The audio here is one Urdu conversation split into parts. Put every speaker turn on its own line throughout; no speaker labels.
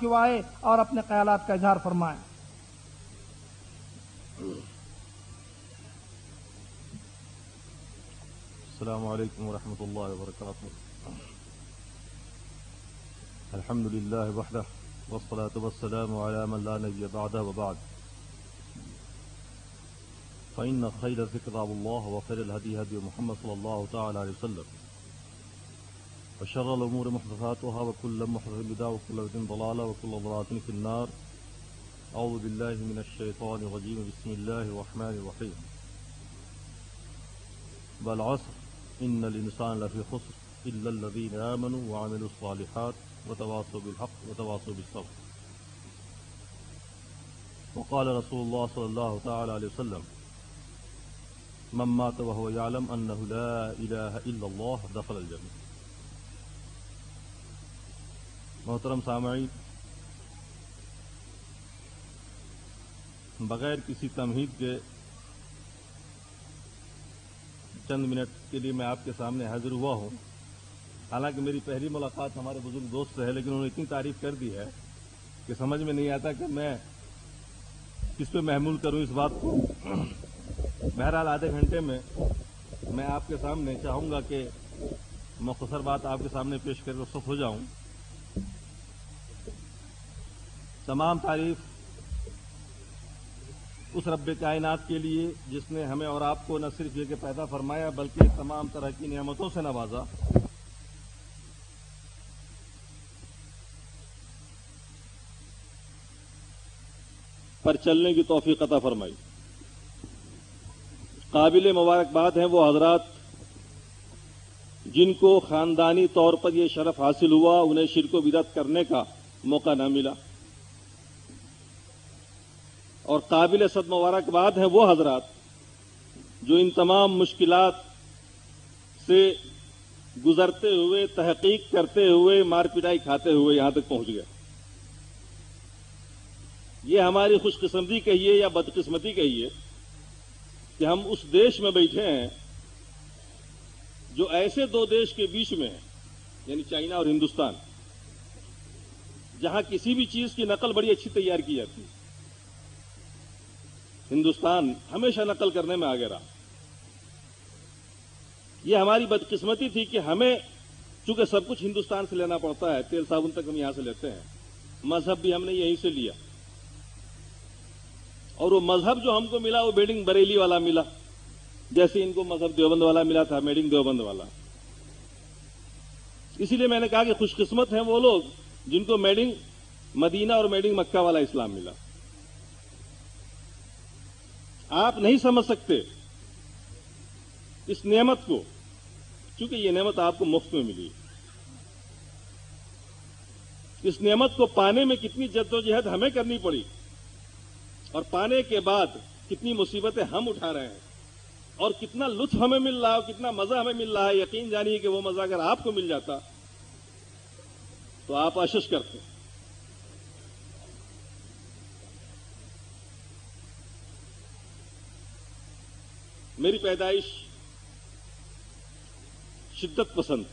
کیوں آئے اور اپنے خیالات کا اظہار فرمائیں۔
السلام علیکم ورحمۃ اللہ وبرکاتہ۔ الحمد للہ وحدہ والصلاة والسلام علی من لا نبی بعدہ وبعد، فإن خیر کتاب اللہ وخیر الہدی ہدی محمد صلی اللہ تعالی علیہ وسلم، وشر الامور محدثاتها وكل محدثۃ بدعۃ وكل بدعۃ ضلالہ وكل ضلالۃ فی النار۔ اعوذ باللہ من الشیطان الرجیم، بسم اللہ الرحمن الرحیم۔ والعصر ان الانسان لفی خسر الا الذین آمنوا وعملوا الصالحات وتواصوا بالحق وتواصوا بالصبر۔ وقال رسول اللہ صلی اللہ تعالی علیہ وسلم، من مات وهو يعلم انه لا الہ الا اللہ دخل الجنہ۔ محترم سامعین، بغیر کسی تمہید کے چند منٹ کے لیے میں آپ کے سامنے حاضر ہوا ہوں۔ حالانکہ میری پہلی ملاقات ہمارے بزرگ دوست سے ہے، لیکن انہوں نے اتنی تعریف کر دی ہے کہ سمجھ میں نہیں آتا کہ میں کس پہ محمول کروں اس بات کو۔ بہرحال آدھے گھنٹے میں میں آپ کے سامنے چاہوں گا کہ مختصر بات آپ کے سامنے پیش کر کے رخصت ہو جاؤں۔ تمام تعریف اس رب کائنات کے لیے جس نے ہمیں اور آپ کو نہ صرف یہ کہ پیدا فرمایا بلکہ تمام طرح کی نعمتوں سے نوازا۔ پر چلنے کی توفیق عطا فرمائی۔ قابل مبارکباد ہیں وہ حضرات جن کو خاندانی طور پر یہ شرف حاصل ہوا، انہیں شرک و بدعت کرنے کا موقع نہ ملا، اور قابل صد مبارکباد ہیں وہ حضرات جو ان تمام مشکلات سے گزرتے ہوئے، تحقیق کرتے ہوئے، مار پٹائی کھاتے ہوئے یہاں تک پہنچ گئے۔ یہ ہماری خوش قسمتی کہیے یا بدقسمتی کہیے کہ ہم اس دیش میں بیٹھے ہیں جو ایسے دو دیش کے بیچ میں ہے، یعنی چائنا اور ہندوستان، جہاں کسی بھی چیز کی نقل بڑی اچھی تیار کی جاتی ہے۔ ہندوستان ہمیشہ نقل کرنے میں آگے رہا۔ یہ ہماری بدقسمتی تھی کہ ہمیں چونکہ سب کچھ ہندوستان سے لینا پڑتا ہے، تیل صابن تک ہم یہاں سے لیتے ہیں، مذہب بھی ہم نے یہیں سے لیا، اور وہ مذہب جو ہم کو ملا وہ میڈنگ بریلی والا ملا، جیسے ان کو مذہب دیوبند والا ملا تھا، میڈنگ دیوبند والا۔ اسی لیے میں نے کہا کہ خوش قسمت ہیں وہ لوگ جن کو میڈنگ مدینہ اور میڈنگ مکہ والا اسلام ملا۔ آپ نہیں سمجھ سکتے اس نعمت کو، کیونکہ یہ نعمت آپ کو مفت میں ملی۔ اس نعمت کو پانے میں کتنی جدوجہد ہمیں کرنی پڑی، اور پانے کے بعد کتنی مصیبتیں ہم اٹھا رہے ہیں، اور کتنا لطف ہمیں مل رہا ہے اور کتنا مزہ ہمیں مل رہا ہے۔ یقین جانیے کہ وہ مزہ اگر آپ کو مل جاتا تو آپ آشش کرتے۔ میری پیدائش شدت پسند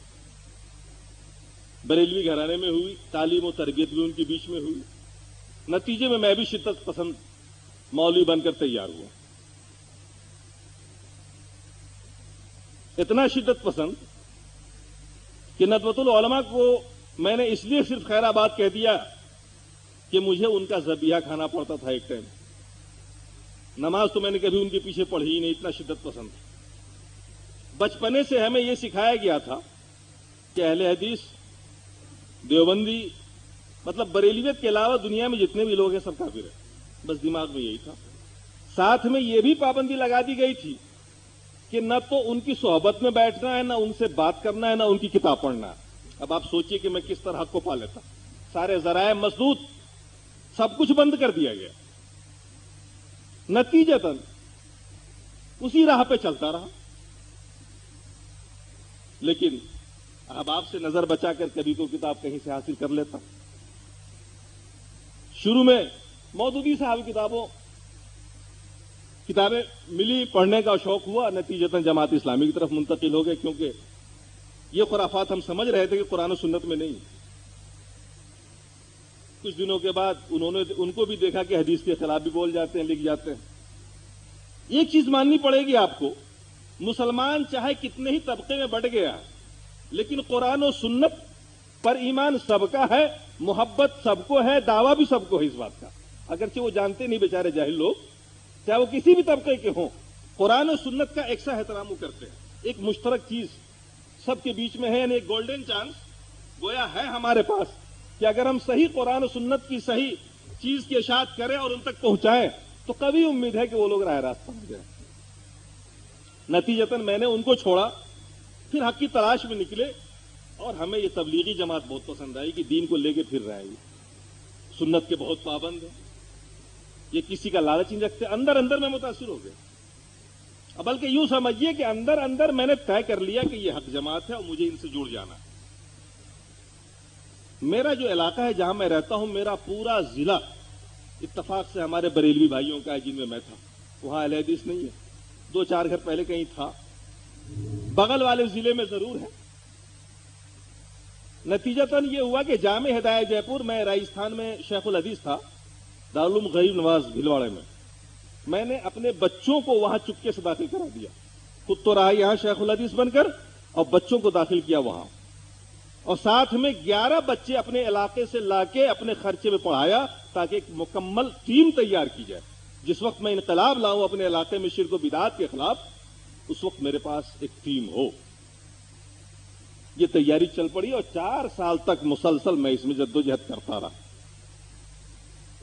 بریلوی گھرانے میں ہوئی، تعلیم و تربیت بھی ان کے بیچ میں ہوئی، نتیجے میں بھی شدت پسند مولوی بن کر تیار ہوا۔ اتنا شدت پسند کہ ندوۃ العلماء کو میں نے اس لیے صرف خیر آباد کہہ دیا کہ مجھے ان کا ذبیحہ کھانا پڑتا تھا ایک ٹائم۔ نماز تو میں نے کبھی ان کے پیچھے پڑھی ہی نہیں، اتنا شدت پسند۔ بچپنے سے ہمیں یہ سکھایا گیا تھا کہ اہل حدیث، دیوبندی، مطلب بریلیت کے علاوہ دنیا میں جتنے بھی لوگ ہیں سب کافر ہیں، بس دماغ میں یہی تھا۔ ساتھ میں یہ بھی پابندی لگا دی گئی تھی کہ نہ تو ان کی صحبت میں بیٹھنا ہے، نہ ان سے بات کرنا ہے، نہ ان کی کتاب پڑھنا ہے۔ اب آپ سوچئے کہ میں کس طرح حق کو پا لیتا۔ سارے ذرائع مسدود، سب کچھ بند کر دیا گیا، نتیجتاً اسی راہ پہ چلتا رہا۔ لیکن اب آپ سے نظر بچا کر کبھی کو کتاب کہیں سے حاصل کر لیتا۔ شروع میں مودودی صاحب کتابیں ملی، پڑھنے کا شوق ہوا، نتیجتاً جماعت اسلامی کی طرف منتقل ہو گئے، کیونکہ یہ خرافات ہم سمجھ رہے تھے کہ قرآن و سنت میں نہیں۔ کچھ دنوں کے بعد ان کو بھی دیکھا کہ حدیث کے خلاف بھی بول جاتے ہیں، لکھ جاتے ہیں۔ ایک چیز ماننی پڑے گی آپ کو، مسلمان چاہے کتنے ہی طبقے میں بٹ گیا لیکن قرآن و سنت پر ایمان سب کا ہے، محبت سب کو ہے، دعویٰ بھی سب کو ہے اس بات کا، اگرچہ وہ جانتے نہیں بیچارے جاہل لوگ، چاہے وہ کسی بھی طبقے کے ہوں، قرآن و سنت کا ایک سا احترام کرتے ہیں۔ ایک مشترک چیز سب کے بیچ میں ہے، یعنی ایک گولڈن چانس گویا ہے ہمارے پاس کہ اگر ہم صحیح قرآن و سنت کی صحیح چیز کی اشاعت کریں اور ان تک پہنچائیں تو کبھی امید ہے کہ وہ لوگ راہ راست پہنچ جائیں۔ نتیجتاً میں نے ان کو چھوڑا، پھر حق کی تلاش میں نکلے، اور ہمیں یہ تبلیغی جماعت بہت پسند آئی کہ دین کو لے کے پھر رہے ہیں، سنت کے بہت پابند ہیں، یہ کسی کا لالچ نہیں رکھتے۔ اندر اندر میں متاثر ہو گیا، بلکہ یوں سمجھیے کہ اندر اندر میں نے طے کر لیا کہ یہ حق جماعت ہے اور مجھے ان سے جڑ جانا ہے۔ میرا جو علاقہ ہے جہاں میں رہتا ہوں، میرا پورا ضلع اتفاق سے ہمارے بریلوی بھائیوں کا ہے جن میں میں تھا، وہاں اہل حدیث نہیں ہے، 2-4 گھر پہلے کہیں تھا، بغل والے ضلع میں ضرور ہے۔ نتیجتاً یہ ہوا کہ جامع ہدایہ جے پور، میں راجستھان میں شیخ الحدیث تھا، دارالعلوم غریب نواز بھلواڑے میں نے اپنے بچوں کو وہاں چپکے سے داخل کرا دیا، خود تو رہا یہاں شیخ الحدیث بن کر، اور بچوں کو داخل کیا وہاں، اور ساتھ میں 11 بچے اپنے علاقے سے لا کے اپنے خرچے میں پڑھایا تاکہ ایک مکمل ٹیم تیار کی جائے۔ جس وقت میں انقلاب لاؤں اپنے علاقے میں شرک و بدعات کے خلاف، اس وقت میرے پاس ایک ٹیم ہو۔ یہ تیاری چل پڑی اور 4 سال تک مسلسل میں اس میں جدوجہد کرتا رہا۔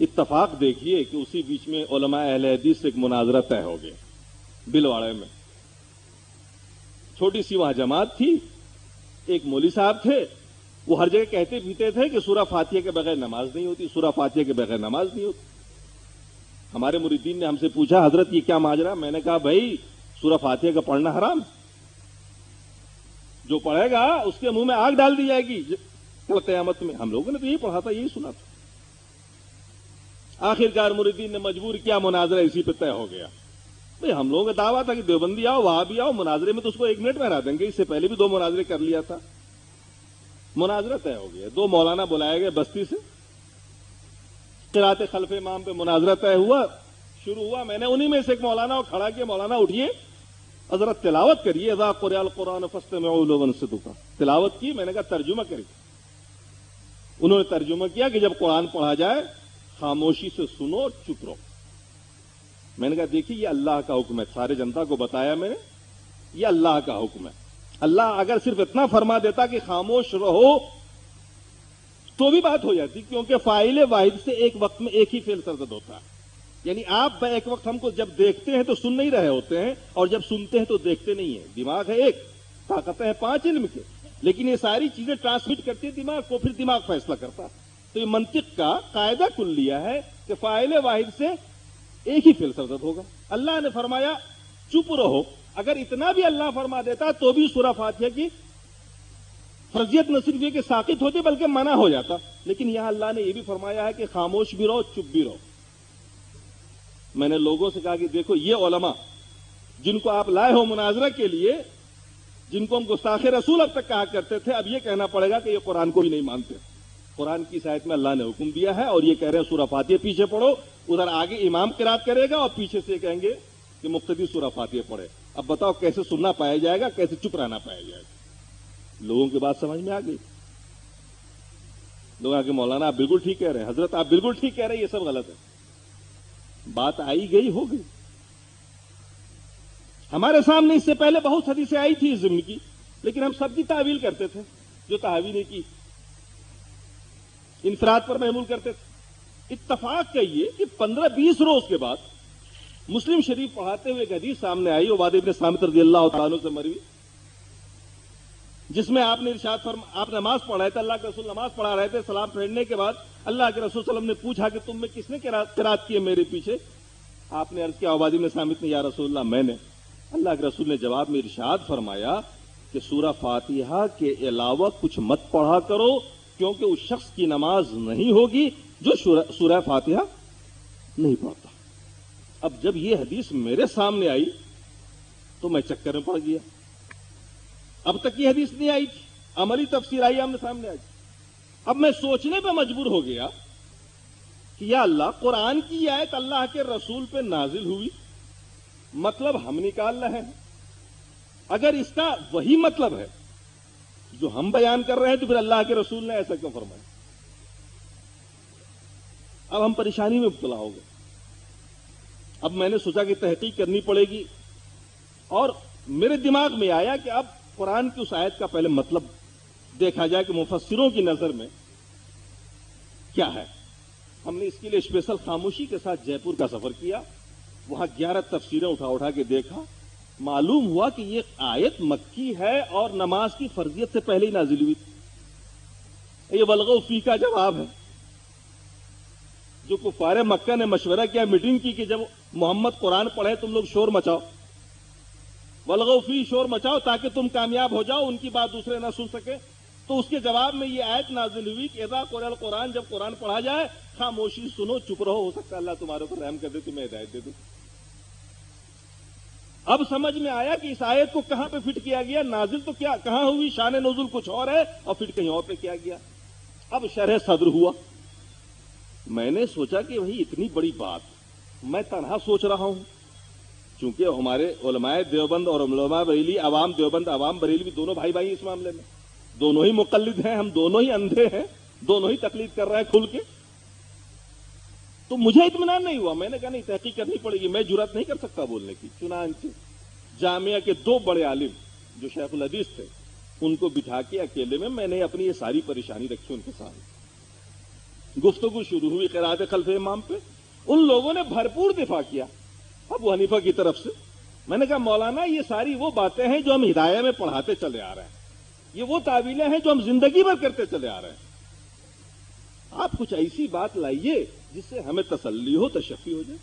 اتفاق دیکھیے کہ اسی بیچ میں علماء اہل حدیث سے ایک مناظرہ طے ہو گیا بلواڑے میں، چھوٹی سی وہاں جماعت تھی، ایک مولوی صاحب تھے، وہ ہر جگہ کہتے پیتے تھے کہ سورہ فاتحہ کے بغیر نماز نہیں ہوتی، سورہ فاتحہ کے بغیر نماز نہیں ہوتی۔ ہمارے مریدین نے ہم سے پوچھا، حضرت یہ کیا ماجرا؟ میں نے کہا بھائی سورہ فاتحہ کا پڑھنا حرام، جو پڑھے گا اس کے منہ میں آگ ڈال دی جائے گی کل قیامت میں۔ ہم لوگوں نے تو یہی پڑھا تھا، یہی سنا تھا۔ آخرکار مریدین نے مجبور کیا، مناظرہ اسی پہ طے ہو گیا۔ بھائی ہم لوگوں کا دعویٰ تھا کہ دیوبندی آؤ، وہاں بھی آؤ، مناظرے میں تو اس کو 1 منٹ میں ہرا دیں گے، اس سے پہلے بھی 2 مناظرے کر لیا تھا۔ مناظرہ طے ہو گیا، 2 مولانا بلائے گئے بستی سے، قرات خلف امام پہ مناظرہ طے ہوا، شروع ہوا۔ میں نے انہی میں سے ایک مولانا کو کھڑا کیا، مولانا اٹھیے، حضرت تلاوت کریے، اذا قرئ القرآن فاستمعوا له وانصتوا، تلاوت کی۔ میں نے کہا ترجمہ کریے۔ انہوں نے ترجمہ کیا کہ جب قرآن پڑھا جائے خاموشی سے سنو اور چپ رہو۔ میں نے کہا دیکھیے یہ اللہ کا حکم ہے، سارے جنتا کو بتایا میں نے، یہ اللہ کا حکم ہے۔ اللہ اگر صرف اتنا فرما دیتا کہ خاموش رہو تو بھی بات ہو جاتی، کیونکہ فاعل واحد سے ایک وقت میں ایک ہی فعل سرزد ہوتا ہے۔ یعنی آپ ایک وقت ہم کو جب دیکھتے ہیں تو سن نہیں رہے ہوتے ہیں، اور جب سنتے ہیں تو دیکھتے نہیں ہیں۔ دماغ ہے ایک، طاقتیں ہیں 5 علم کے، لیکن یہ ساری چیزیں ٹرانسمٹ کرتی ہے دماغ کو، پھر دماغ فیصلہ کرتا۔ تو یہ منطق کا قاعدہ کلیہ ہے کہ فاعل واحد سے ایک ہی فعل سرزد ہوگا۔ اللہ نے فرمایا چپ رہو، اگر اتنا بھی اللہ فرما دیتا تو بھی سورہ فاتحہ کی فرضیت نہ صرف یہ کہ ساقط ہوتی بلکہ منع ہو جاتا، لیکن یہاں اللہ نے یہ بھی فرمایا ہے کہ خاموش بھی رہو، چپ بھی رہو۔ میں نے لوگوں سے کہا کہ دیکھو یہ علماء جن کو آپ لائے ہو مناظرہ کے لیے، جن کو ہم گستاخ رسول اب تک کہا کرتے تھے، اب یہ کہنا پڑے گا کہ یہ قرآن کو بھی نہیں مانتے۔ قرآن کی اس آیت میں اللہ نے حکم دیا ہے اور یہ کہہ رہے ہیں سورہ فاتحہ پیچھے پڑھو، ادھر آگے امام قرات کرے گا اور پیچھے سے کہیں گے کہ مقتدی سورہ فاتحہ پڑھے۔ اب بتاؤ کیسے سننا پایا جائے گا، کیسے چپ رہنا پایا جائے گا؟ لوگوں کی بات سمجھ میں آ گئی؟ لوگ آگے مولانا آپ بالکل ٹھیک کہہ رہے ہیں، حضرت آپ بالکل ٹھیک کہہ رہے ہیں، یہ سب غلط ہے۔ بات آئی گئی ہو گئی۔ ہمارے سامنے اس سے پہلے بہت حدیثیں آئی تھی اس ضمن کی، لیکن ہم سب کی تعویل کرتے تھے، جو تعویل کی انفراد پر محمول کرتے تھے۔ اتفاق کہیے کہ 15-20 روز کے بعد مسلم شریف پڑھاتے ہوئے ایک حدیث سامنے آئی، عبادہ بن صامت رضی اللہ تعالیٰ عنہ سے مروی، جس میں آپ نے ارشاد آپ نماز پڑھ رہے تھے، اللہ کے رسول نماز پڑھا رہے تھے، سلام پھیرنے کے بعد اللہ کے رسول صلی اللہ علیہ وسلم نے پوچھا کہ تم میں کس نے قرات کی ہے میرے پیچھے؟ آپ نے عرض کیا عبادہ بن صامت نے، یا رسول اللہ میں نے۔ اللہ کے رسول نے جواب میں ارشاد فرمایا کہ سورہ فاتحہ کے علاوہ کچھ مت پڑھا کرو، کیونکہ اس شخص کی نماز نہیں ہوگی جو سورہ فاتحہ نہیں پڑھتا۔ اب جب یہ حدیث میرے سامنے آئی تو میں چکر میں پڑ گیا۔ اب تک یہ حدیث نہیں آئی تھی، عملی تفسیر آئی ہم نے سامنے آئی۔ اب میں سوچنے پہ مجبور ہو گیا کہ یا اللہ قرآن کی یہ آیت اللہ کے رسول پہ نازل ہوئی، مطلب ہم نکال رہے ہیں، اگر اس کا وہی مطلب ہے جو ہم بیان کر رہے ہیں تو پھر اللہ کے رسول نے ایسا کیوں فرمایا؟ اب ہم پریشانی میں مبتلا ہو گئے۔ اب میں نے سوچا کہ تحقیق کرنی پڑے گی، اور میرے دماغ میں آیا کہ اب قرآن کی اس آیت کا پہلے مطلب دیکھا جائے کہ مفسروں کی نظر میں کیا ہے۔ ہم نے اس کے لیے اسپیشل خاموشی کے ساتھ جے پور کا سفر کیا، وہاں 11 تفسیریں اٹھا کے دیکھا، معلوم ہوا کہ یہ آیت مکی ہے اور نماز کی فرضیت سے پہلے ہی نازل ہوئی تھی۔ یہ ولغوا فی کا جواب ہے۔ جو کفار مکہ نے مشورہ کیا، میٹنگ کی کہ جب محمد قرآن پڑھے تم لوگ شور مچاؤ، ولغوا فی، شور مچاؤ تاکہ تم کامیاب ہو جاؤ، ان کی بات دوسرے نہ سن سکے، تو اس کے جواب میں یہ آیت نازل ہوئی کہ اذا قرئ القرآن، جب قرآن پڑھا جائے خاموشی سنو، چپ رہو، ہو سکتا ہے اللہ تمہارے اوپر رحم کر دے، تمہیں ہدایت دے دے۔ اب سمجھ میں آیا کہ اس آیت کو کہاں پہ فٹ کیا گیا، نازل تو کیا کہاں ہوئی، شان نزول کچھ اور ہے اور فٹ کہیں اور پہ کیا گیا۔ اب شرح صدر ہوا، میں نے سوچا کہ بھئی اتنی بڑی بات میں تنہا سوچ رہا ہوں، چونکہ ہمارے علماء دیوبند اور علماء بریلی، عوام دیوبند عوام بریلی بھی دونوں بھائی بھائی اس معاملے میں، دونوں ہی مقلد ہیں، ہم دونوں ہی اندھے ہیں، دونوں ہی تقلید کر رہے ہیں کھل کے، تو مجھے اطمینان نہیں ہوا۔ میں نے کہا نہیں، تحقیق کرنی پڑے گی، میں جرات نہیں کر سکتا بولنے کی۔ چنانچہ جامعہ کے 2 بڑے عالم جو شیخ الحدیث تھے، ان کو بٹھا کے اکیلے میں نے اپنی یہ ساری پریشانی رکھی ان کے سامنے، گفتگو شروع ہوئی قراءت خلف امام پہ، ان لوگوں نے بھرپور دفاع کیا ابو حنیفہ کی طرف سے۔ میں نے کہا مولانا یہ ساری وہ باتیں ہیں جو ہم ہدایہ میں پڑھاتے چلے آ رہے ہیں، یہ وہ تعویلیں ہیں جو ہم زندگی بھر کرتے چلے آ رہے ہیں، آپ کچھ ایسی بات لائیے جس سے ہمیں تسلی ہو، تشفی ہو جائے۔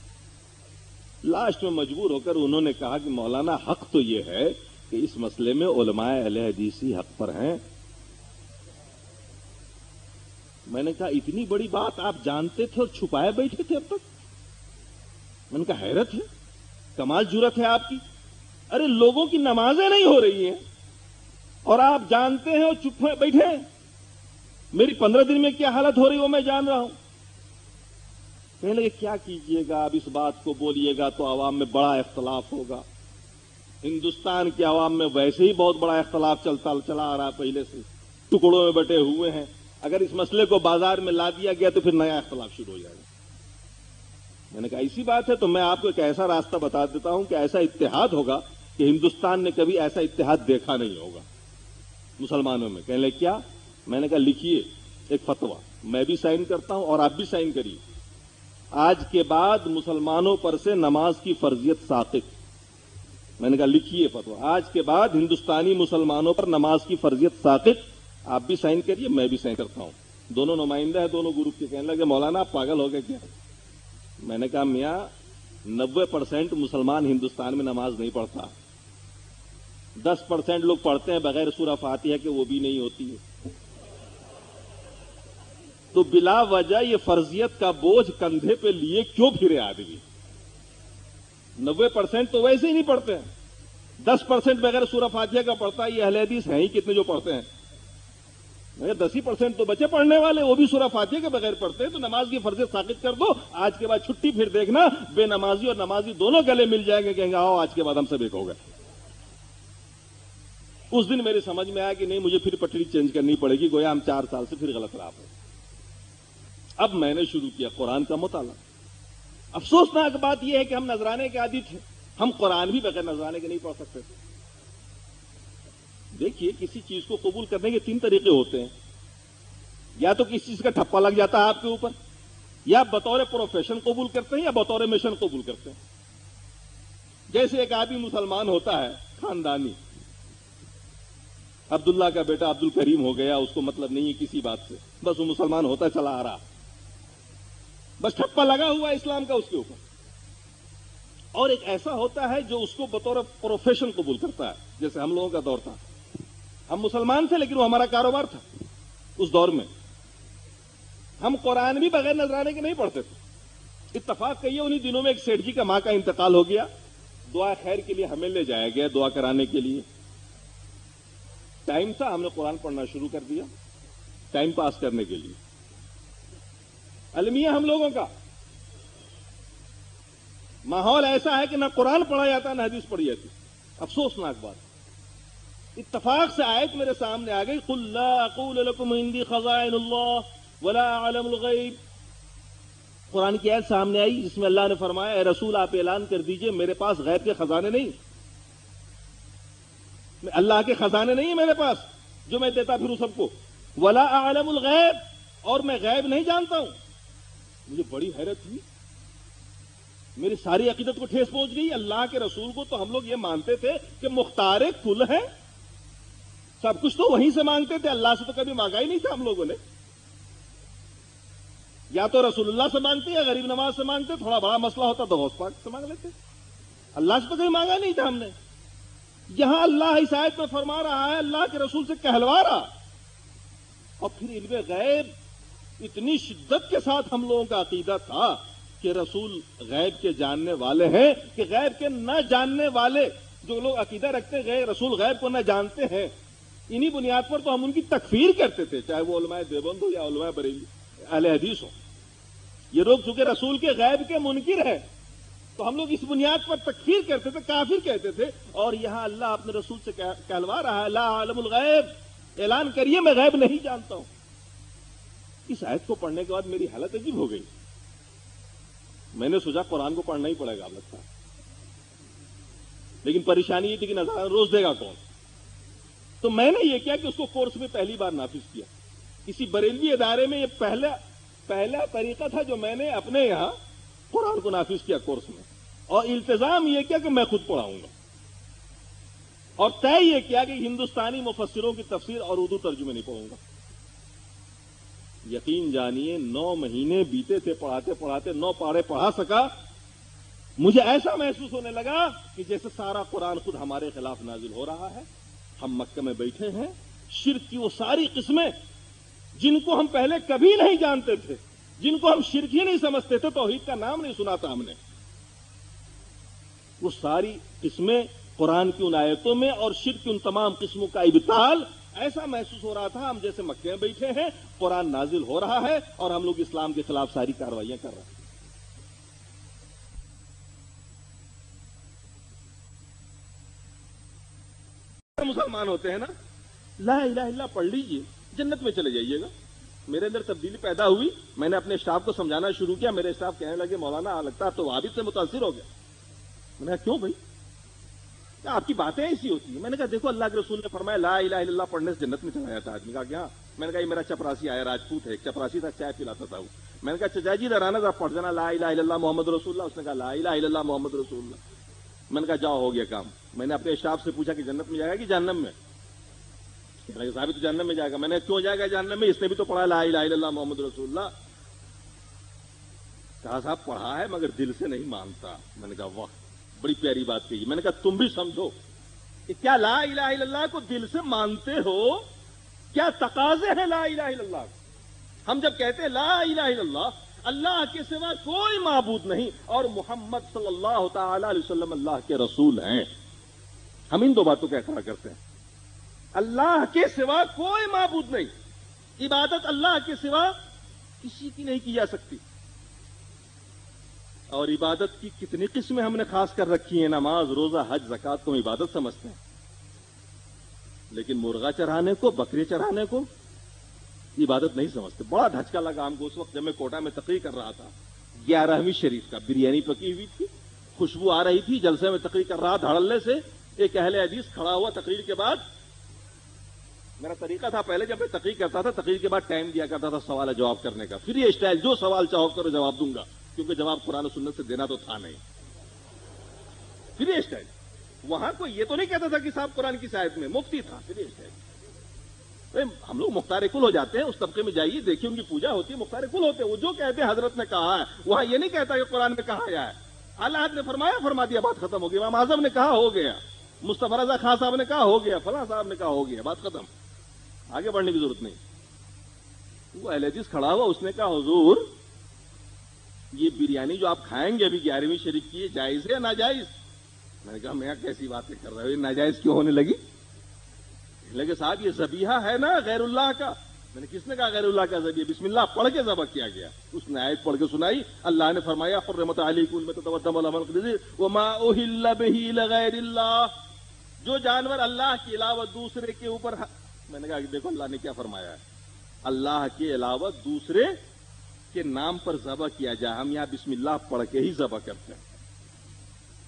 لاسٹ میں مجبور ہو کر انہوں نے کہا کہ مولانا حق تو یہ ہے کہ اس مسئلے میں علماء اہل حدیث ہی حق پر ہیں۔ میں نے کہا اتنی بڑی بات آپ جانتے تھے اور چھپائے بیٹھے تھے اب تک؟ میں نے کہا حیرت ہے، کمال جرت ہے آپ کی۔ ارے لوگوں کی نمازیں نہیں ہو رہی ہیں اور آپ جانتے ہیں اور چپ بیٹھے ہیں۔ میری 15 دن میں کیا حالت ہو رہی وہ میں جان رہا ہوں۔ کہنے لگے کیا کیجئے گا، اب اس بات کو بولیے گا تو عوام میں بڑا اختلاف ہوگا، ہندوستان کے عوام میں ویسے ہی بہت بڑا اختلاف چلا آ رہا ہے، پہلے سے ٹکڑوں میں بٹے ہوئے ہیں، اگر اس مسئلے کو بازار میں لا دیا گیا تو پھر نیا اختلاف شروع ہو جائے گا۔ میں نے کہا ایسی بات ہے تو میں آپ کو ایک ایسا راستہ بتا دیتا ہوں کہ ایسا اتحاد ہوگا کہ ہندوستان نے کبھی ایسا اتحاد دیکھا نہیں ہوگا مسلمانوں میں۔ کہنے لگے کیا؟ میں نے کہا لکھیے ایک فتویٰ، میں بھی سائن کرتا ہوں اور آپ بھی سائن کریے، آج کے بعد مسلمانوں پر سے نماز کی فرضیت ساقط۔ میں نے کہا لکھیے فتویٰ، آج کے بعد ہندوستانی مسلمانوں پر نماز کی فرضیت ساقط، آپ بھی سائن کریے، میں بھی سائن کرتا ہوں۔ دونوں نمائندہ ہیں دونوں گروپ کے۔ کہنے لگے مولانا آپ پاگل ہو گئے کیا؟ میں نے کہا میاں 90% مسلمان ہندوستان میں نماز نہیں پڑھتا، 10% لوگ پڑھتے ہیں بغیر سورہ فاتحہ کے، وہ بھی نہیں ہوتی ہے، تو بلا وجہ یہ فرضیت کا بوجھ کندھے پہ لیے کیوں پھرے آدمی؟ 90% تو ویسے ہی نہیں پڑھتے ہیں، 10% بغیر سورہ فاتحہ کا پڑھتا ہے، یہ اہل حدیث ہیں ہی کتنے جو پڑھتے ہیں؟ 10% تو بچے پڑھنے والے، وہ بھی سورہ فاتحہ کے بغیر پڑھتے ہیں، تو نماز کی فرضیت ثابت کر دو، آج کے بعد چھٹی پھر دیکھنا بے نمازی اور نمازی دونوں گلے مل جائیں گے، کہیں گے آؤ آج کے بعد ہم سب ایک ہو گئے۔ اس دن میرے سمجھ میں آیا کہ نہیں، مجھے پھر پٹڑی چینج کرنی پڑے گی، گویا ہم 4 سال سے پھر غلط راہ پر۔ اب میں نے شروع کیا قرآن کا مطالعہ۔ افسوسناک بات یہ ہے کہ ہم نذرانے کے عادی تھے، ہم قرآن بھی بغیر نذرانے کے نہیں پڑھ سکتے تھے۔ دیکھیے کسی چیز کو قبول کرنے کے 3 طریقے ہوتے ہیں، یا تو کسی چیز کا ٹھپا لگ جاتا ہے آپ کے اوپر، یا بطور پروفیشن قبول کرتے ہیں، یا بطور مشن قبول کرتے ہیں۔ جیسے ایک آدمی مسلمان ہوتا ہے خاندانی، عبداللہ کا بیٹا عبد الکریم ہو گیا، اس کو مطلب نہیں ہے کسی بات سے، بس وہ مسلمان ہوتا چلا آ رہا، بس ٹھپا لگا ہوا اسلام کا اس کے اوپر۔ اور ایک ایسا ہوتا ہے جو اس کو بطور پروفیشن قبول کرتا ہے، جیسے ہم لوگوں کا دور تھا، ہم مسلمان تھے لیکن وہ ہمارا کاروبار تھا۔ اس دور میں ہم قرآن بھی بغیر نذرانے کے نہیں پڑھتے تھے۔ اتفاق کہیے انہی دنوں میں ایک سیٹھ جی کا ماں کا انتقال ہو گیا، دعا خیر کے لیے ہمیں لے جایا گیا دعا کرانے کے لیے۔ ٹائم تھا، ہم نے قرآن پڑھنا شروع کر دیا ٹائم پاس کرنے کے لیے۔ المیہ ہم لوگوں کا ماحول ایسا ہے کہ نہ قرآن پڑھا جاتا نہ حدیث پڑھی جاتی. افسوسناک بات. اتفاق سے آیت میرے سامنے آ گئی، قل لا اقول لكم عندي خزائن الله ولا اعلم الغیب. قرآن کی آیت سامنے آئی جس میں اللہ نے فرمایا اے رسول آپ اعلان کر دیجئے میرے پاس غیب کے خزانے نہیں، اللہ کے خزانے نہیں میرے پاس جو میں دیتا پھروں سب کو. ولا اعلم الغیب، اور میں غیب نہیں جانتا ہوں. مجھے بڑی حیرت ہوئی، میری ساری عقیدت کو ٹھیس پہنچ گئی. اللہ کے رسول کو تو ہم لوگ یہ مانتے تھے کہ مختار کل ہے، سب کچھ تو وہیں سے مانگتے تھے، اللہ سے تو کبھی مانگا ہی نہیں تھا ہم لوگوں نے. یا تو رسول اللہ سے مانگتے یا غریب نواز سے مانگتے، تھوڑا بڑا مسئلہ ہوتا تو غوث پاک سے مانگ لیتے. اللہ سے تو کبھی مانگا نہیں تھا ہم نے. یہاں اللہ اس آیت میں فرما رہا ہے، اللہ کے رسول سے کہلوا رہا. اور پھر علم غیب اتنی شدت کے ساتھ ہم لوگوں کا عقیدہ تھا کہ رسول غیب کے جاننے والے ہیں، کہ غیب کے نہ جاننے والے جو لوگ عقیدہ رکھتے ہیں رسول غیب کو نہ جانتے ہیں، انہی بنیاد پر تو ہم ان کی تکفیر کرتے تھے، چاہے وہ علماء دیوبند ہو یا علماء بریلی اہل حدیث ہو. یہ لوگ چونکہ رسول کے غیب کے منکر ہیں تو ہم لوگ اس بنیاد پر تکفیر کرتے تھے، کافر کہتے تھے. اور یہاں اللہ اپنے رسول سے کہلوا رہا ہے لا اعلم الغیب، اعلان کریے میں غیب نہیں جانتا ہوں. اس آیت کو پڑھنے کے بعد میری حالت عجیب ہو گئی. میں نے سوچا قرآن کو پڑھنا ہی پڑے گا لگتا ہے، لیکن پریشانی یہ تھی کہ نظارہ روز دے گا کون. تو میں نے یہ کیا کہ اس کو کورس میں پہلی بار نافذ کیا. کسی بریلوی ادارے میں یہ پہلا طریقہ تھا جو میں نے اپنے یہاں قرآن کو نافذ کیا کورس میں. اور التزام یہ کیا کہ میں خود پڑھاؤں گا، اور طے یہ کیا کہ ہندوستانی مفسروں کی تفسیر اور اردو ترجمے نہیں پڑھوں گا. یقین جانیے 9 مہینے بیتے تھے پڑھاتے پڑھاتے، 9 پارے پڑھا سکا. مجھے ایسا محسوس ہونے لگا کہ جیسے سارا قرآن خود ہمارے خلاف نازل ہو رہا ہے. ہم مکہ میں بیٹھے ہیں، شرک کی وہ ساری قسمیں جن کو ہم پہلے کبھی نہیں جانتے تھے، جن کو ہم شرک ہی نہیں سمجھتے تھے، توحید کا نام نہیں سنا تھا ہم نے، وہ ساری قسمیں قرآن کی ان آیتوں میں اور شرک کی ان تمام قسموں کا ابطال. ایسا محسوس ہو رہا تھا ہم جیسے مکے میں بیٹھے ہیں، قرآن نازل ہو رہا ہے اور ہم لوگ اسلام کے خلاف ساری کارروائیاں کر رہے ہیں. مسلمان ہوتے ہیں نا، لا الہ الا اللہ پڑھ لیجئے جنت میں چلے جائیے گا. میرے اندر تبدیلی پیدا ہوئی. میں نے اپنے اسٹاف کو سمجھانا شروع کیا. میرے اسٹاف کہنے لگے مولانا لگتا ہے تو وہابیت سے متاثر ہو گیا. میں نے کہا کیوں بھائی، کیا آپ کی باتیں ایسی ہوتی ہیں؟ میں نے کہا دیکھو اللہ کے رسول نے فرمایا لا الہ الا اللہ پڑھنے سے جنت میں چلا جاتا ہے آدمی. کہا کیا؟ میں نے کہا یہ میرا چپراسی آیا راجپوت ہے، ایک چپراسی تھا چائے پلاتا تھا وہ. میں نے کہا چچا جی ادھر آنا ذرا پڑھ دینا لا الہ الا اللہ محمد رسول اللہ. اس نے کہا لا الہ الا اللہ محمد رسول اللہ. میں نے کہا جاؤ ہو گیا کام. میں نے اپنے اسٹاف سے پوچھا کہ جنت میں جائے گا کہ جہنم میں؟ صاحب تو جہنم میں جائے گا. میں نے کیوں جائے گا جہنم میں؟ اس نے بھی تو پڑھا لا الہ الا اللہ محمد رسول اللہ. کہا صاحب پڑھا ہے مگر دل سے نہیں مانتا. میں نے کہا واہ بڑی پیاری بات کہی. میں نے کہا تم بھی سمجھو کہ کیا لا الہ الا اللہ کو دل سے مانتے ہو؟ کیا تقاضے ہیں لا الہ الا اللہ؟ ہم جب کہتے ہیں لا الہ الا اللہ، اللہ کے سوا کوئی معبود نہیں اور محمد صلی اللہ تعالی علیہ وسلم اللہ کے رسول ہیں، ہم ان دو باتوں کا اقرار کرتے ہیں. اللہ کے سوا کوئی معبود نہیں، عبادت اللہ کے سوا کسی کی نہیں کی جا سکتی. اور عبادت کی کتنی قسمیں ہم نے خاص کر رکھی ہیں. نماز، روزہ، حج، زکوٰۃ کو ہم عبادت سمجھتے ہیں، لیکن مرغا چرانے کو، بکری چرانے کو عبادت نہیں سمجھتے. بڑا دھچکا لگا ہم کو اس وقت جب میں کوٹا میں تقریر کر رہا تھا. 11ویں شریف کا بریانی پکی ہوئی تھی، خوشبو آ رہی تھی. جلسے میں تقریر کر رہا، دھڑلے سے ایک اہل حدیث کھڑا ہوا تقریر کے بعد. میرا طریقہ تھا پہلے جب میں تقریر کرتا تھا تقریر کے بعد ٹائم دیا کرتا تھا سوال جواب کرنے کا. پھر یہ اسٹائل جو سوال چاہو کرو جواب دوں گا، کیونکہ جواب قرآن و سنت سے دینا تو تھا نہیں. پھر یہ اسٹائل وہاں کوئی یہ تو نہیں کہتا تھا کہ صاحب قرآن کی آیت میں، مفتی تھا. پھر یہ اسٹائل ہم لوگ مختار کل ہو جاتے ہیں. اس طبقے میں جائیے دیکھیے ان کی پوجا ہوتی ہے، مختار کل ہوتے ہیں. وہ جو کہتے ہیں حضرت نے کہا ہے، وہاں یہ نہیں کہتا کہ قرآن میں کہا گیا ہے. اللہ نے فرمایا فرما دیا، بات ختم ہو گئی. امام اعظم نے کہا ہو گیا، مصطفی رضا خان صاحب نے کہا ہو گیا، فلاں صاحب نے کہا ہو گیا، بات ختم. آگے بڑھنے کی ضرورت نہیں. وہ اہل حدیث کھڑا ہوا، اس نے کہا حضور یہ بریانی جو آپ کھائیں گے ابھی 11ویں شریف کی، جائز ہے یا ناجائز؟ میں نے کہا میں کیسی باتیں کر رہے ہو، یہ ناجائز کیوں ہونے لگی؟ لگے صاحب یہ ذبیحہ ہے نا غیر اللہ کا، میں نے کس نے کہا غیر اللہ کا ذبیحہ؟ بسم اللہ پڑھ کے ذبح کیا گیا. اس نے آیت پڑھ کے سنائی. اللہ نے فرمایا حرمت علیکم المیتۃ والدم ولحم الخنزیر وما اہل بہ لغیر اللہ. جو جانور اللہ کے علاوہ دوسرے کے اوپر میں نے کہا کہ دیکھو اللہ نے کیا فرمایا ہے, اللہ کے علاوہ دوسرے کے نام پر ذبح کیا جائے. ہم یہاں بسم اللہ پڑھ کے ہی ذبح کرتے ہیں.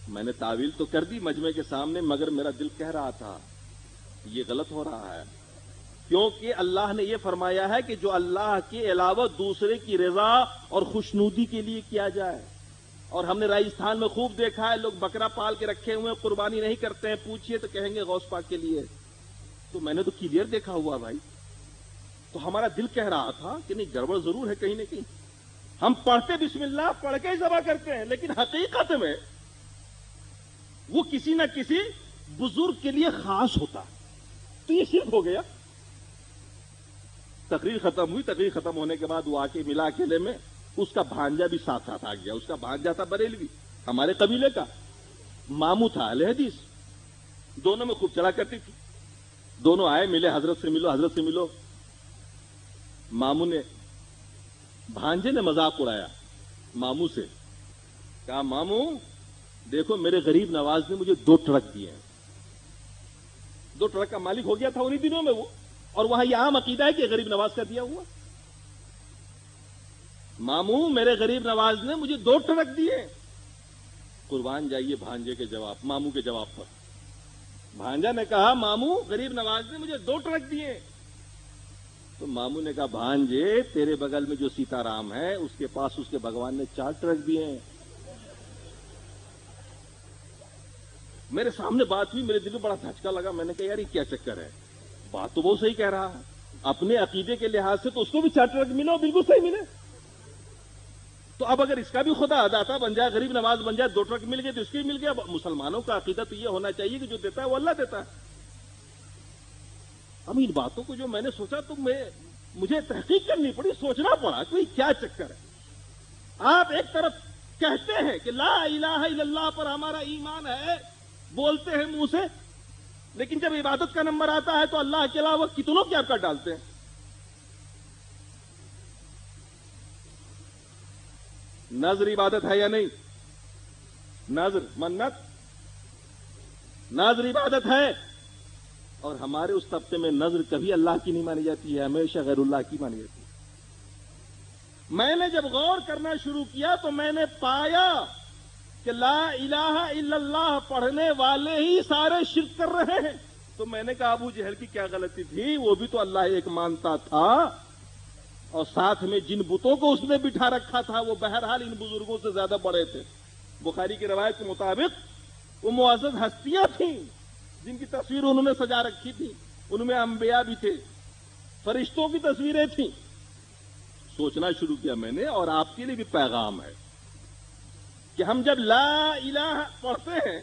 میں نے تعویل تو کر دی مجمع کے سامنے, مگر میرا دل کہہ رہا تھا یہ غلط ہو رہا ہے, کیونکہ اللہ نے یہ فرمایا ہے کہ جو اللہ کے علاوہ دوسرے کی رضا اور خوشنودی کے لیے کیا جائے. اور ہم نے راجستھان میں خوب دیکھا ہے, لوگ بکرا پال کے رکھے ہوئے قربانی نہیں کرتے ہیں. پوچھئے تو کہیں گے غوث پاک کے لیے. تو میں نے تو کلیئر دیکھا ہوا بھائی. تو ہمارا دل کہہ رہا تھا کہ نہیں گڑبڑ ضرور ہے کہیں نہ کہیں. ہم پڑھتے بسم اللہ پڑھ کے ہی ذبح کرتے ہیں, لیکن حقیقت میں وہ کسی نہ کسی بزرگ کے لیے خاص ہوتا ہے. تو یہ شرک ہو گیا. تقریر ختم ہوئی. تقریر ختم ہونے کے بعد وہ آ کے ملا اکیلے میں. اس کا بھانجا بھی ساتھ ساتھ آ گیا. اس کا بھانجا تھا بریلوی, ہمارے قبیلے کا. ماموں تھا اہل حدیث. دونوں میں خوب چلا کرتی تھی. دونوں آئے, ملے, حضرت سے ملو, حضرت سے ملو. ماموں نے, بھانجے نے مذاق اڑایا ماموں سے. کہا ماموں دیکھو میرے غریب نواز نے مجھے 2 ٹرک دیے ہیں. 2 ٹرک کا مالک ہو گیا تھا انہی دنوں میں وہ. اور وہاں یہ عام عقیدہ ہے کہ غریب نواز کا دیا ہوا. ماموں میرے غریب نواز نے مجھے 2 ٹرک دیے. قربان جائیے بھانجے کے جواب, ماموں کے جواب پر. بھانجا نے کہا ماموں غریب نواز نے مجھے 2 ٹرک دیے. تو ماموں نے کہا بھانجے تیرے بغل میں جو سیتا رام ہے اس کے پاس اس کے بھگوان نے 4 ٹرک دیے ہیں. میرے سامنے بات ہوئی, میرے دل میں بڑا دھچکا لگا. میں نے کہا یار یہ کیا چکر ہے, بات تو بہت صحیح کہہ رہا ہے. اپنے عقیدے کے لحاظ سے تو اس کو بھی 4 ٹرک ملا, بالکل صحیح ملے. تو اب اگر اس کا بھی خدا داتا بن جائے, غریب نواز بن جائے, 2 ٹرک مل گئے تو اس کے بھی مل گیا. مسلمانوں کا عقیدہ تو یہ ہونا چاہیے کہ جو دیتا ہے وہ اللہ دیتا ہے. اب ان باتوں کو جو میں نے سوچا تو مجھے تحقیق کرنی پڑی, سوچنا پڑا کہ کیا چکر ہے. آپ ایک طرف کہتے ہیں کہ لا الہ الا اللہ پر ہمارا ایمان ہے, بولتے ہیں منہ سے, لیکن جب عبادت کا نمبر آتا ہے تو اللہ کے علاوہ کتنوں کی آپ کا ڈالتے ہیں. نظر عبادت ہے یا نہیں؟ نظر منت نظر عبادت ہے. اور ہمارے اس طبقے میں نظر کبھی اللہ کی نہیں مانی جاتی ہے, ہمیشہ غیر اللہ کی مانی جاتی ہے. میں نے جب غور کرنا شروع کیا تو میں نے پایا کہ لا الہ الا اللہ پڑھنے والے ہی سارے شرک کر رہے ہیں. تو میں نے کہا ابو جہل کی کیا غلطی تھی, وہ بھی تو اللہ ایک مانتا تھا, اور ساتھ میں جن بتوں کو اس نے بٹھا رکھا تھا وہ بہرحال ان بزرگوں سے زیادہ بڑے تھے. بخاری کی روایت کے مطابق وہ معزز ہستیاں تھیں جن کی تصویر انہوں نے سجا رکھی تھی. ان میں انبیاء بھی تھے, فرشتوں کی تصویریں تھیں. سوچنا شروع کیا میں نے, اور آپ کے لیے بھی پیغام ہے کہ ہم جب لا الہ پڑھتے ہیں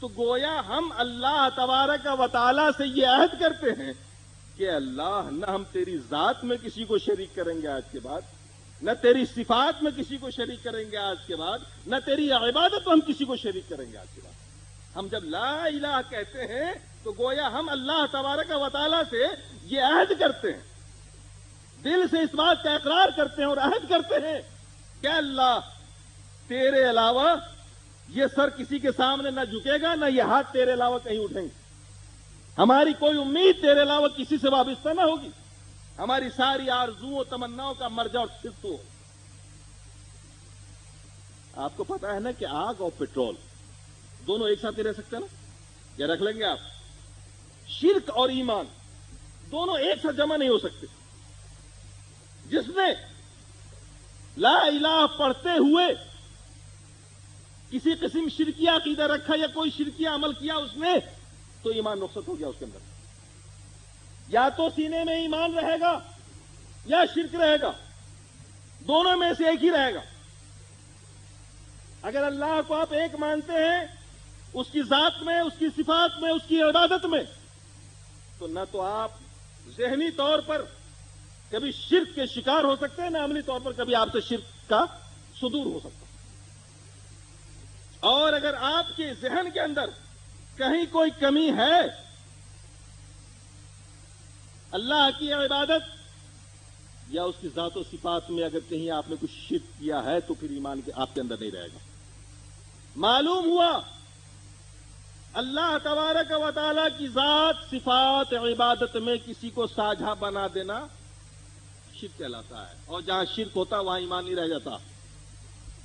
تو گویا ہم اللہ تبارک و تعالی سے یہ عہد کرتے ہیں کہ اللہ نہ ہم تیری ذات میں کسی کو شریک کریں گے آج کے بعد, نہ تیری صفات میں کسی کو شریک کریں گے آج کے بعد, نہ تیری عبادت میں ہم کسی کو شریک کریں گے آج کے بعد. ہم جب لا الہ کہتے ہیں تو گویا ہم اللہ تبارک و تعالی سے یہ عہد کرتے ہیں, دل سے اس بات کا اقرار کرتے ہیں اور عہد کرتے ہیں کہ اللہ تیرے علاوہ یہ سر کسی کے سامنے نہ جھکے گا, نہ یہ ہاتھ تیرے علاوہ کہیں اٹھیں گے. ہماری کوئی امید تیرے علاوہ کسی سے وابستہ نہ ہوگی. ہماری ساری آرزوؤں و تمناؤں کا مرجع اور صرف تو. آپ کو پتا ہے نا کہ آگ اور پیٹرول دونوں ایک ساتھ نہیں رہ سکتے نا, یا رکھ لیں گے آپ؟ شرک اور ایمان دونوں ایک ساتھ جمع نہیں ہو سکتے. جس نے لا الہ پڑھتے ہوئے کسی قسم شرکیہ عقیدہ رکھا یا کوئی شرکیہ عمل کیا اس نے, تو ایمان نقصت ہو گیا اس کے اندر. یا تو سینے میں ایمان رہے گا یا شرک رہے گا, دونوں میں سے ایک ہی رہے گا. اگر اللہ کو آپ ایک مانتے ہیں اس کی ذات میں, اس کی صفات میں, اس کی عبادت میں, تو نہ تو آپ ذہنی طور پر کبھی شرک کے شکار ہو سکتے ہیں, نہ عملی طور پر کبھی آپ سے شرک کا صدور ہو سکتا. اور اگر آپ کے ذہن کے اندر کہیں کوئی کمی ہے, اللہ کی عبادت یا اس کی ذات و صفات میں اگر کہیں آپ نے کچھ شرک کیا ہے تو پھر ایمان کے آپ کے اندر نہیں رہے گا. معلوم ہوا اللہ تبارک و تعالی کی ذات صفات عبادت میں کسی کو ساجھا بنا دینا شرک کہلاتا ہے, اور جہاں شرک ہوتا ہے وہاں ایمان نہیں رہ جاتا.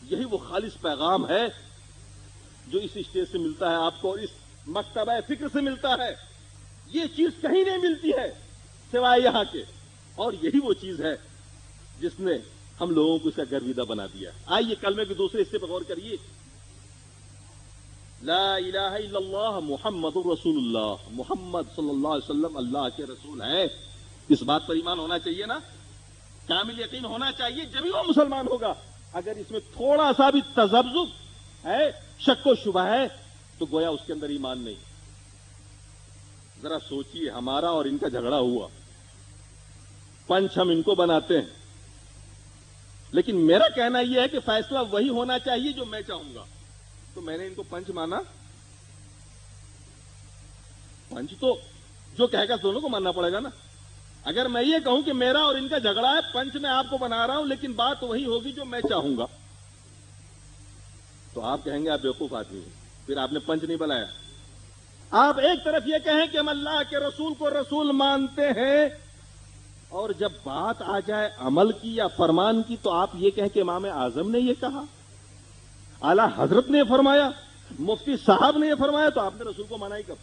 یہی وہ خالص پیغام ہے جو اس اسٹیج سے ملتا ہے آپ کو, اور اس مکتبہ فکر سے ملتا ہے. یہ چیز کہیں نہیں ملتی ہے سوائے یہاں کے, اور یہی وہ چیز ہے جس نے ہم لوگوں کو اس کا گرویدہ بنا دیا. آئیے کلمے کے دوسرے حصے پر غور کریے. لا الہ الا اللہ محمد الرسول اللہ, محمد صلی اللہ علیہ وسلم اللہ کے رسول ہیں. اس بات پر ایمان ہونا چاہیے نا, کامل یقین ہونا چاہیے, جبھی وہ مسلمان ہوگا. اگر اس میں تھوڑا سا بھی تذبذب ہے, شک و شبہ ہے, تو گویا اس کے اندر ایمان نہیں. ذرا سوچیے, ہمارا اور ان کا جھگڑا ہوا, پنچ ہم ان کو بناتے ہیں, لیکن میرا کہنا یہ ہے کہ فیصلہ وہی ہونا چاہیے جو میں چاہوں گا. تو میں نے ان کو پنچ مانا, پنچ تو جو کہے گا دونوں کو ماننا پڑے گا نا. اگر میں یہ کہوں کہ میرا اور ان کا جھگڑا ہے, پنچ میں آپ کو بنا رہا ہوں, لیکن بات وہی ہوگی جو میں چاہوں گا, تو آپ کہیں گے آپ بیوقوف آدمی ہیں, پھر آپ نے پنچ نہیں بنایا. آپ ایک طرف یہ کہیں کہ ہم اللہ کے رسول کو رسول مانتے ہیں, اور جب بات آ جائے عمل کی یا فرمان کی تو آپ یہ کہیں کہ امام اعظم نے یہ کہا, اعلی حضرت نے یہ فرمایا, مفتی صاحب نے یہ فرمایا, تو آپ نے رسول کو مانا ہی کب؟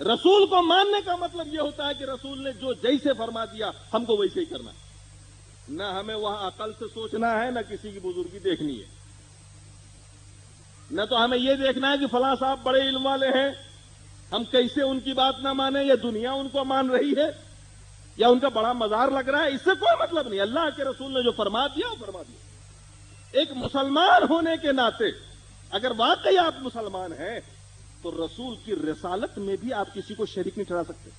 رسول کو ماننے کا مطلب یہ ہوتا ہے کہ رسول نے جو جیسے فرما دیا ہم کو ویسے ہی کرنا. نہ ہمیں وہاں عقل سے سوچنا ہے, نہ کسی کی بزرگی دیکھنی ہے, نہ تو ہمیں یہ دیکھنا ہے کہ فلاں صاحب بڑے علم والے ہیں, ہم کیسے ان کی بات نہ مانیں, یا دنیا ان کو مان رہی ہے, یا ان کا بڑا مزار لگ رہا ہے. اس سے کوئی مطلب نہیں. اللہ کے رسول نے جو فرما دیا وہ فرما دیا. ایک مسلمان ہونے کے ناطے اگر واقعی آپ مسلمان ہیں تو رسول کی رسالت میں بھی آپ کسی کو شریک نہیں ٹھہرا سکتے.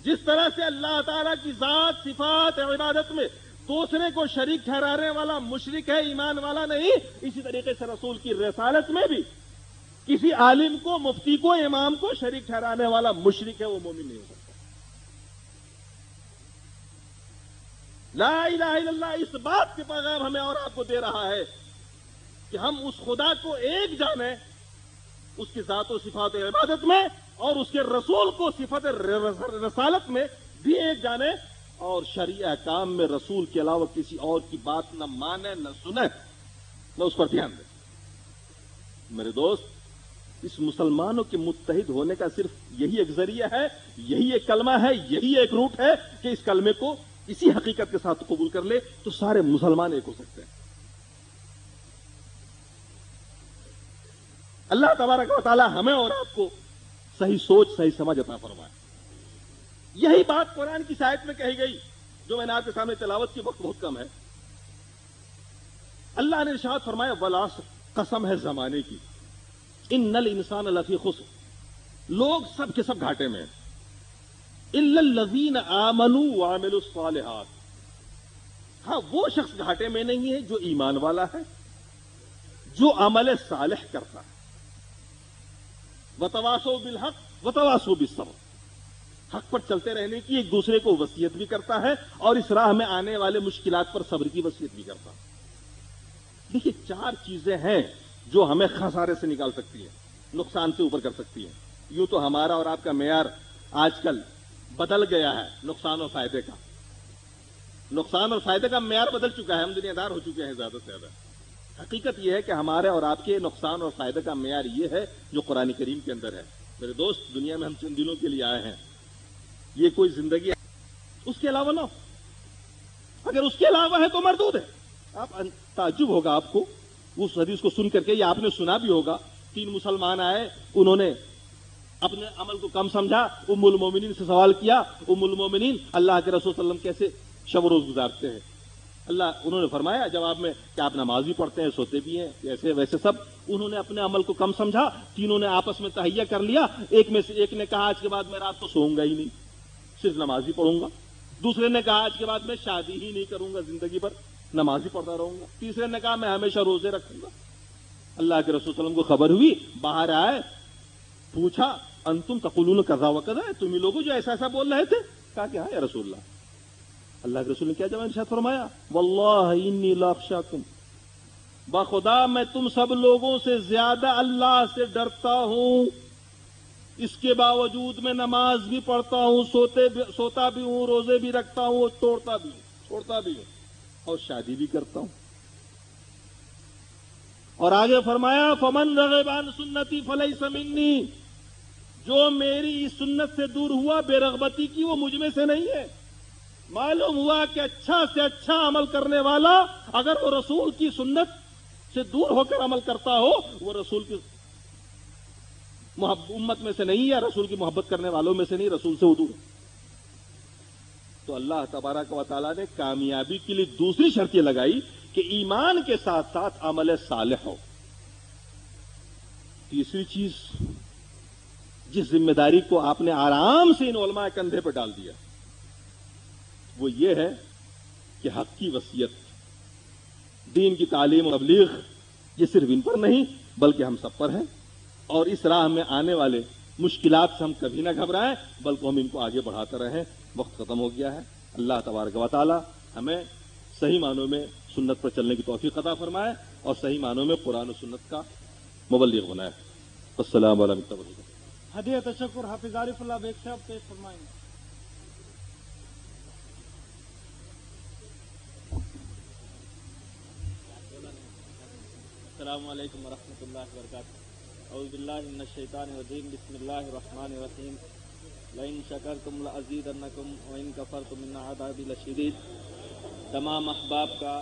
جس طرح سے اللہ تعالیٰ کی ذات صفات عبادت میں دوسرے کو شریک ٹھہرانے والا مشرک ہے, ایمان والا نہیں, اسی طریقے سے رسول کی رسالت میں بھی کسی عالم کو, مفتی کو, امام کو شریک ٹھہرانے والا مشرک ہے, وہ مومن نہیں ہو سکتا. لا الہ الا اللہ اس بات کے پیغام ہمیں اور آپ کو دے رہا ہے کہ ہم اس خدا کو ایک جانیں, اس کی ذات و صفات عبادت میں, اور اس کے رسول کو صفت رسالت میں بھی ایک جانیں, اور شرعی احکام میں رسول کے علاوہ کسی اور کی بات نہ مانے, نہ سنے, نہ اس پر دھیان دیں. میرے دوست, اس مسلمانوں کے متحد ہونے کا صرف یہی ایک ذریعہ ہے, یہی ایک کلمہ ہے, یہی ایک روٹ ہے کہ اس کلمے کو اسی حقیقت کے ساتھ قبول کر لے تو سارے مسلمان ایک ہو سکتے ہیں. اللہ تبارک و تعالی ہمیں اور آپ کو صحیح سوچ, صحیح سمجھ عطا فرمائے. یہی بات قرآن کی آیت میں کہی گئی جو میں نے آپ کے سامنے تلاوت کی, وقت بہت کم ہے. اللہ نے ارشاد فرمایا, والعصر, قسم ہے زمانے کی, ان الانسان لفی خسر, لوگ سب کے سب گھاٹے میں ہیں, الا الذین آمنوا وعملوا الصالحات, ہاں وہ شخص گھاٹے میں نہیں ہے جو ایمان والا ہے, جو عمل صالح کرتا ہے, وتواصوا بالحق وتواصوا بالصبر, حق پر چلتے رہنے کی ایک دوسرے کو وصیت بھی کرتا ہے, اور اس راہ میں آنے والے مشکلات پر صبر کی وصیت بھی کرتا ہے. دیکھیے, 4 چیزیں ہیں جو ہمیں خسارے سے نکال سکتی ہیں, نقصان سے اوپر کر سکتی ہیں. یوں تو ہمارا اور آپ کا معیار آج کل بدل گیا ہے, نقصان اور فائدے کا. نقصان اور فائدے کا معیار بدل چکا ہے, ہم دنیا دار ہو چکے ہیں زیادہ سے زیادہ. حقیقت یہ ہے کہ ہمارے اور آپ کے نقصان اور فائدے کا معیار یہ ہے جو قرآن کریم کے اندر ہے. میرے دوست, دنیا میں ہم چند دنوں کے لیے آئے ہیں, یہ کوئی زندگی ہے, اس کے علاوہ نہ ہو. اگر اس کے علاوہ ہے تو مردود ہے. آپ تعجب ہوگا آپ کو اس حدیث کو سن کر کے, یا آپ نے سنا بھی ہوگا, 3 مسلمان آئے, انہوں نے اپنے عمل کو کم سمجھا, ام المومنین سے سوال کیا, ام المومنین اللہ کے رسول صلی اللہ علیہ وسلم کیسے شب و روز گزارتے ہیں؟ انہوں نے فرمایا جواب میں کہ آپ نماز بھی پڑھتے ہیں, سوتے بھی ہیں, ایسے ویسے سب. انہوں نے اپنے عمل کو کم سمجھا, تینوں نے آپس میں تہیہ کر لیا. ایک میں سے ایک نے کہا آج کے بعد میں رات کو سوؤں گا ہی نہیں, صرف نماز ہی پڑھوں گا. دوسرے نے کہا آج کے بعد میں شادی ہی نہیں کروں گا, زندگی بھر نماز ہی پڑھتا رہوں گا. تیسرے نے کہا میں ہمیشہ روزے رکھوں گا. اللہ کے رسول صلی اللہ علیہ وسلم کو خبر ہوئی, باہر آئے, پوچھا انتم تقولون کذا و کذا, تم ہی لوگوں جو ایسا ایسا بول رہے تھے. کہا کہ ہاں یا رسول اللہ, اللہ کے رسول نے کیا جواب ارشاد فرمایا؟ واللہ انی لاخشاکم، بخدا میں تم سب لوگوں سے زیادہ اللہ سے ڈرتا ہوں، اس کے باوجود میں نماز بھی پڑھتا ہوں، سوتا بھی ہوں، روزے بھی رکھتا ہوں، چھوڑتا بھی ہوں اور شادی بھی کرتا ہوں۔ اور آگے فرمایا فمن رغب عن سنتی فلیس منی، جو میری اس سنت سے دور ہوا بے رغبتی کی، وہ مجھ میں سے نہیں ہے۔ معلوم ہوا کہ اچھا سے اچھا عمل کرنے والا اگر وہ رسول کی سنت سے دور ہو کر عمل کرتا ہو، وہ رسول کی امت میں سے نہیں ہے، رسول کی محبت کرنے والوں میں سے نہیں، رسول سے وہ دور ہے۔ تو اللہ تبارک و تعالیٰ نے کامیابی کے لیے دوسری شرط یہ لگائی کہ ایمان کے ساتھ ساتھ عمل صالح ہو۔ تیسری چیز جس ذمہ داری کو آپ نے آرام سے ان علماء کندھے پہ ڈال دیا وہ یہ ہے کہ حق کی وصیت، دین کی تعلیم اور تبلیغ یہ صرف ان پر نہیں بلکہ ہم سب پر ہے، اور اس راہ میں آنے والے مشکلات سے ہم کبھی نہ گھبرائیں بلکہ ہم ان کو آگے بڑھاتے رہیں۔ وقت ختم ہو گیا ہے۔ اللہ تبارک و تعالی ہمیں صحیح معنوں میں سنت پر چلنے کی توفیق عطا فرمائے اور صحیح معنوں میں قرآن و سنت کا مبلغ بنائے۔ السلام علیکم۔
ہدیہ تشکر حافظ عارف اللہ بیگ صاحب پیش فرمائیں گے۔
السلام علیکم ورحمۃ اللہ وبرکاتہ۔ اعوذ باللہ من الشیطان الرجیم، بسم اللہ الرحمن الرحیم۔ لئن شکرتم لازیدنکم وان کفرتم ان عذابی لشدید۔ تمام احباب کا